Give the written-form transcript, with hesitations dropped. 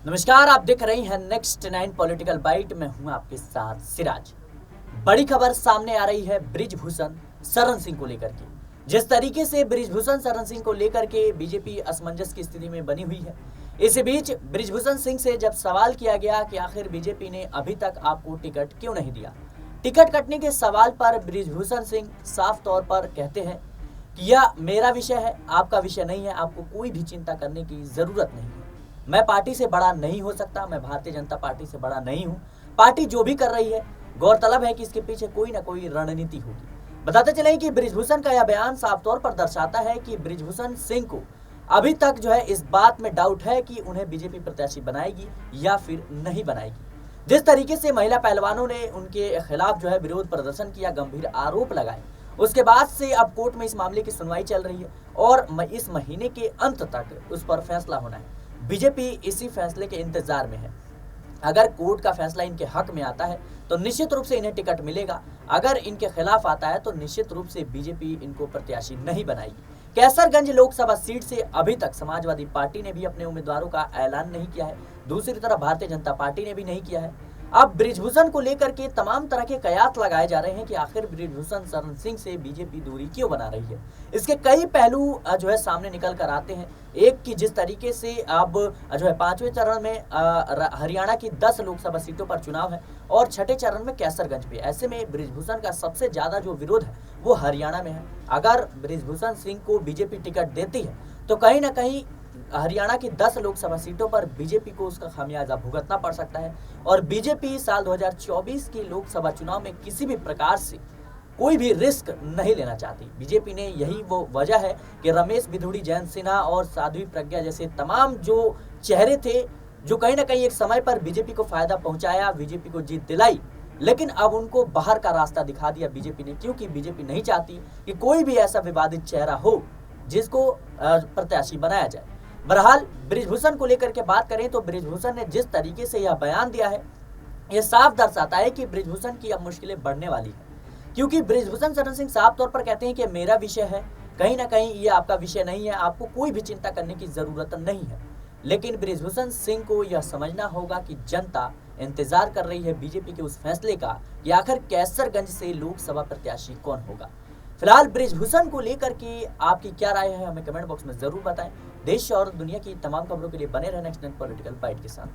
नमस्कार, आप देख रहे हैं नेक्स्ट 9 पॉलिटिकल बाइट में हूं आपके साथ सिराज। बड़ी खबर सामने आ रही है बृजभूषण शरण सिंह को लेकर के। जिस तरीके से बृजभूषण शरण सिंह को लेकर के बीजेपी असमंजस की स्थिति में बनी हुई है, इसी बीच बृजभूषण सिंह से जब सवाल किया गया कि आखिर बीजेपी ने अभी तक आपको टिकट क्यों नहीं दिया, टिकट कटने के सवाल पर बृजभूषण सिंह साफ तौर पर कहते हैं कि यह मेरा विषय है, आपका विषय नहीं है, आपको कोई भी चिंता करने की जरूरत नहीं है। मैं पार्टी से बड़ा नहीं हो सकता, मैं भारतीय जनता पार्टी से बड़ा नहीं हूं। पार्टी जो भी कर रही है, गौरतलब है कि इसके पीछे कोई ना कोई रणनीति होगी। बताते चले कि बृजभूषण का यह बयान साफ तौर पर दर्शाता है कि बृजभूषण सिंह को अभी तक इस बात में डाउट है कि उन्हें बीजेपी प्रत्याशी बनाएगी या फिर नहीं बनाएगी। जिस तरीके से महिला पहलवानों ने उनके खिलाफ विरोध प्रदर्शन किया, गंभीर आरोप लगाए, उसके बाद से अब कोर्ट में इस मामले की सुनवाई चल रही है और इस महीने के अंत तक उस पर फैसला होना है। बीजेपी इसी फैसले के इंतजार में है। अगर कोर्ट का फैसला इनके हक में आता है तो निश्चित रूप से इन्हें टिकट मिलेगा। अगर इनके खिलाफ आता है तो निश्चित रूप से बीजेपी इनको प्रत्याशी नहीं बनाएगी। कैसरगंज लोकसभा सीट से अभी तक समाजवादी पार्टी ने भी अपने उम्मीदवारों का ऐलान नहीं किया है, दूसरी तरफ भारतीय जनता पार्टी ने भी नहीं किया है। अब बृजभूषण को लेकर के तमाम तरह के कयास लगाए जा रहे हैं कि आखिर बृजभूषण शरण सिंह से बीजेपी दूरी क्यों बना रही है। इसके कई पहलू सामने निकल कर आते हैं। एक कि जिस तरीके से अब 5वें चरण में हरियाणा की 10 लोकसभा सीटों पर चुनाव है और छठे चरण में कैसरगंज पे, ऐसे में बृजभूषण का सबसे ज्यादा विरोध है वो हरियाणा में है। अगर बृजभूषण सिंह को बीजेपी टिकट देती है तो कहीं ना कहीं हरियाणा की 10 लोकसभा सीटों पर बीजेपी को उसका खामियाजा भुगतना पड़ सकता है और बीजेपी साल 2024 के लोकसभा चुनाव में किसी भी प्रकार से कोई भी रिस्क नहीं लेना चाहती। बीजेपी ने यही वो वजह है कि रमेश बिधूड़ी, जयंत सिन्हा और साध्वी प्रज्ञा जैसे तमाम जो चेहरे थे जो कहीं ना कहीं एक समय पर बीजेपी को फायदा पहुंचाया, बीजेपी को जीत दिलाई, लेकिन अब उनको बाहर का रास्ता दिखा दिया बीजेपी ने, क्योंकि बीजेपी नहीं चाहती कि कोई भी ऐसा विवादित चेहरा हो जिसको प्रत्याशी बनाया जाए। बहरहाल बृजभूषण को लेकर के बात करें तो बृजभूषण ने जिस तरीके से यह बयान दिया है, यह साफ दर्शाता है कि बृजभूषण की अब मुश्किलें बढ़ने वाली है, क्योंकि बृजभूषण शरण सिंह साफ तौर पर कहते हैं कि मेरा विषय है, कहीं ना कहीं ये आपका विषय नहीं है, आपको कोई भी चिंता करने की जरूरत नहीं है। लेकिन बृजभूषण सिंह को यह समझना होगा कि जनता इंतजार कर रही है बीजेपी के उस फैसले का कि आखिर कैसरगंज से लोकसभा प्रत्याशी कौन होगा। फिलहाल बृजभूषण को लेकर के आपकी क्या राय है, हमें कमेंट बॉक्स में जरूर बताएं। देश और दुनिया की तमाम खबरों के लिए बने रहना नेक्स्ट 9 पॉलिटिकल बाइट के साथ।